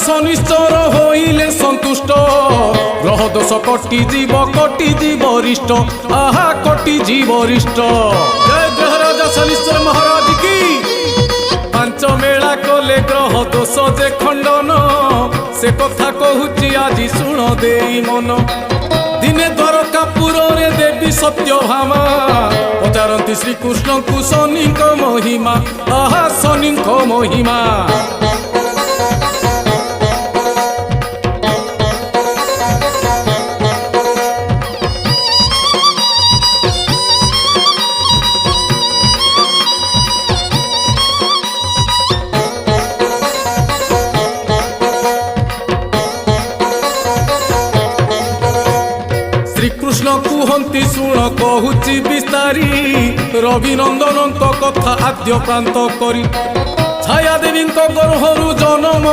শনিশ্চর হইলে সন্তুষ্ট গ্রহ দোষ কটি জীব রিষ্ট আহা কটি জীব রিষ্ট জয় গ্রহরাজা শনিশ্চর মহারাজ কি পাঞ্চ মেলা কলে গ্রহ দোষ যে খণ্ডন সে কথা কহুচি আজি শুণ দেই মন দিনে দ্বারকাপুরে দেবী সত্যভামা পচারନ୍ତି শ্রীকৃষ্ণଙ୍କୁ শনিଙ୍କ মহিমা আহা শনিଙ୍କ মহিমা শ্রীকৃষ্ণ কুহন্তি শুণ কহুচি বিস্তারি রবিনন্দনଙ୍କ কথা আদ্য প্রান্ত করি ছায়া দেবীଙ୍କ গর্ভରୁ জনম